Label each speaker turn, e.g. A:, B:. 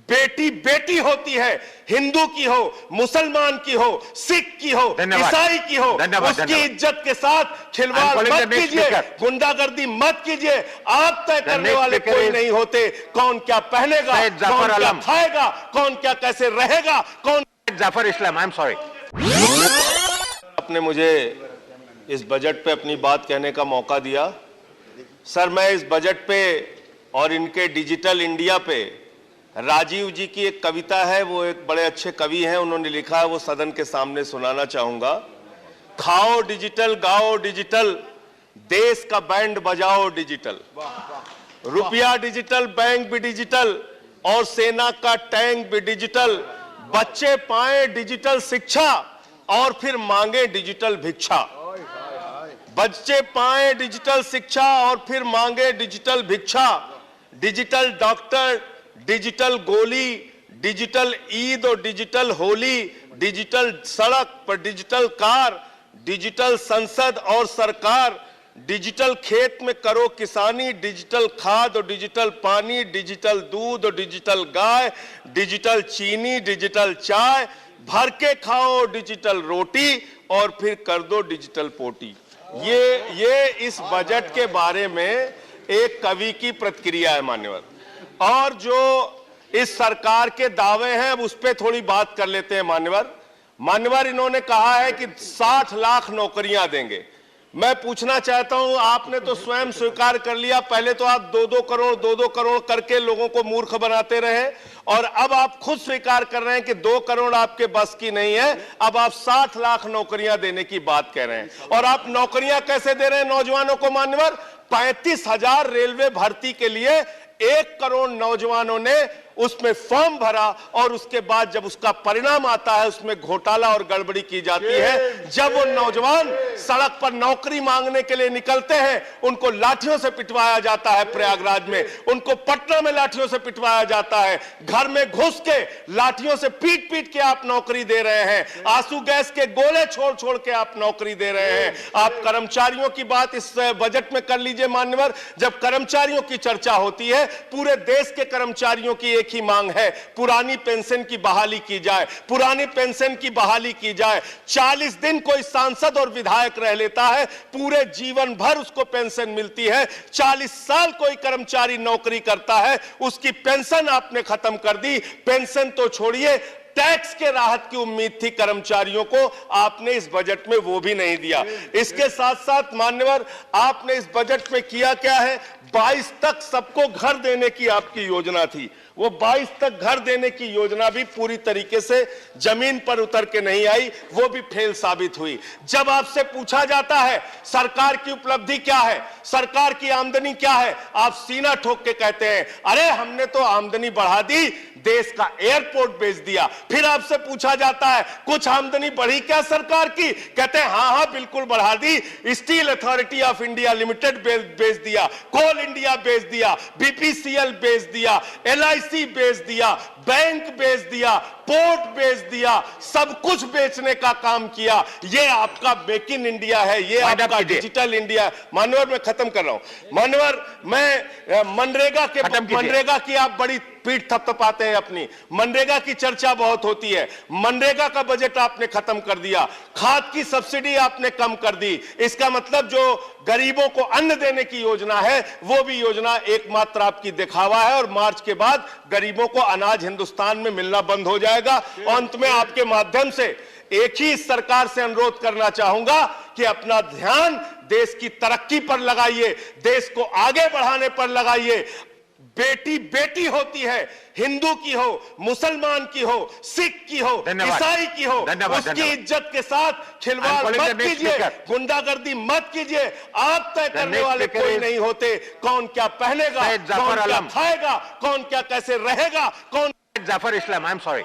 A: बेटी बेटी होती है, हिंदू की हो, मुसलमान की हो, सिख की हो, ईसाई की हो, उसकी इज्जत के साथ खिलवाड़ मत कीजिए, गुंडागर्दी मत कीजिए। आप तय करने वाले कोई नहीं होते कौन क्या पहनेगा, कौन क्या खाएगा, कौन क्या कैसे रहेगा, कौन।
B: जाफर इस्लाम, आई एम सॉरी।
A: आपने मुझे इस बजट पे अपनी बात कहने का मौका दिया। सर, मैं इस बजट पे और इनके डिजिटल इंडिया पे राजीव जी की एक कविता है, वो एक बड़े अच्छे कवि हैं, उन्होंने लिखा है, वो सदन के सामने सुनाना चाहूंगा। खाओ डिजिटल, गाओ डिजिटल, देश का बैंड बजाओ डिजिटल, रुपया डिजिटल, बैंक भी डिजिटल और सेना का टैंक भी डिजिटल। बच्चे पाएं डिजिटल शिक्षा और फिर मांगे डिजिटल भिक्षा। बच्चे पाएं डिजिटल शिक्षा और फिर मांगे डिजिटल भिक्षा। डिजिटल डॉक्टर, डिजिटल गोली, डिजिटल ईद और डिजिटल होली, डिजिटल सड़क पर डिजिटल कार, डिजिटल संसद और सरकार, डिजिटल खेत में करो किसानी, डिजिटल खाद और डिजिटल पानी, डिजिटल दूध और डिजिटल गाय, डिजिटल चीनी, डिजिटल चाय, भर के खाओ डिजिटल रोटी और फिर कर दो डिजिटल पोटी। ये इस बजट के बारे में एक कवि की प्रतिक्रिया है मान्यवर। और जो इस सरकार के दावे हैं उस पर थोड़ी बात कर लेते हैं मान्यवर। इन्होंने कहा है कि 60 लाख नौकरियां देंगे। मैं पूछना चाहता हूं, आपने तो स्वयं स्वीकार कर लिया, पहले तो आप 2-2 करोड़ करके लोगों को मूर्ख बनाते रहे और अब आप खुद स्वीकार कर रहे हैं कि 2 करोड़ आपके बस की नहीं है। अब आप 60 लाख नौकरियां देने की बात कह रहे हैं। और आप नौकरियां कैसे दे रहे हैं नौजवानों को मान्यवर? 35,000 रेलवे भर्ती के लिए 1 करोड़ नौजवानों ने उसमें फॉर्म भरा और उसके बाद जब उसका परिणाम आता है उसमें घोटाला और गड़बड़ी की जाती है। जब वो नौजवान सड़क पर नौकरी मांगने के लिए निकलते हैं उनको लाठियों से पिटवाया जाता है प्रयागराज में, उनको पटना में लाठियों से पिटवाया जाता है, घर में घुस के लाठियों से पीट पीट के आप नौकरी दे रहे हैं, आंसू गैस के गोले छोड़ छोड़ के आप नौकरी दे रहे हैं। आप कर्मचारियों की बात इस बजट में कर लीजिए मान्यवर। जब कर्मचारियों की चर्चा होती है, पूरे देश के कर्मचारियों की एक ही मांग है, पुरानी पेंशन की बहाली की जाए, पुरानी पेंशन की बहाली की जाए। 40 दिन कोई सांसद और विधायक रह लेता है, पूरे जीवन भर उसको पेंशन मिलती है। 40 साल कोई कर्मचारी नौकरी करता है, उसकी पेंशन आपने खत्म कर दी। पेंशन तो छोड़िए, टैक्स के राहत की उम्मीद थी कर्मचारियों को, आपने इस बजट में वो भी नहीं दिया। इसके साथ साथ मान्यवर, आपने इस बजट में किया क्या है? 22 तक सबको घर देने की आपकी योजना थी, वो 22 तक घर देने की योजना भी पूरी तरीके से जमीन पर उतर के नहीं आई, वो भी फेल साबित हुई। जब आपसे पूछा जाता है सरकार की उपलब्धि क्या है, सरकार की आमदनी क्या है, आप सीना ठोक के कहते हैं अरे हमने तो आमदनी बढ़ा दी, देश का एयरपोर्ट बेच दिया। फिर आपसे पूछा जाता है कुछ आमदनी बढ़ी क्या सरकार की, कहते हैं हाँ हाँ बिल्कुल बढ़ा दी, steel authority of India limited बेच दिया, कोल इंडिया बेच दिया, बीपीसीएल बेच दिया, LIC बेच दिया, बैंक बेच दिया, पोर्ट बेच दिया, सब कुछ बेचने का काम किया। ये आपका मेक इन इंडिया है, ये आपका डिजिटल इंडिया है। मानवर, मैं खत्म कर रहा हूं मानवर, मैं मनरेगा की आप बड़ी पीठ थपथपाते हैं अपनी, मनरेगा की चर्चा बहुत होती है, मनरेगा का बजट आपने खत्म कर दिया, खाद की सब्सिडी आपने कम कर दी। इसका मतलब जो गरीबों को अन्न देने की योजना है वो भी योजना एकमात्र आपकी दिखावा है और मार्च के बाद गरीबों को अनाज हिंदुस्तान में मिलना बंद हो जाएगा। अंत में आपके माध्यम से एक ही इस सरकार से अनुरोध करना चाहूंगा कि अपना ध्यान देश की तरक्की पर लगाइए, देश को आगे बढ़ाने पर लगाइए। बेटी बेटी होती है, हिंदू की हो, मुसलमान की हो, सिख की हो, ईसाई की हो, उसकी इज्जत के साथ खिलवाड़ मत कीजिए, गुंडागर्दी मत कीजिए। आप तय करने वाले कोई नहीं होते कौन क्या पहनेगा, कौन क्या खाएगा, कौन क्या कैसे रहेगा, कौन।
B: जाफर इस्लाम, आई एम सॉरी।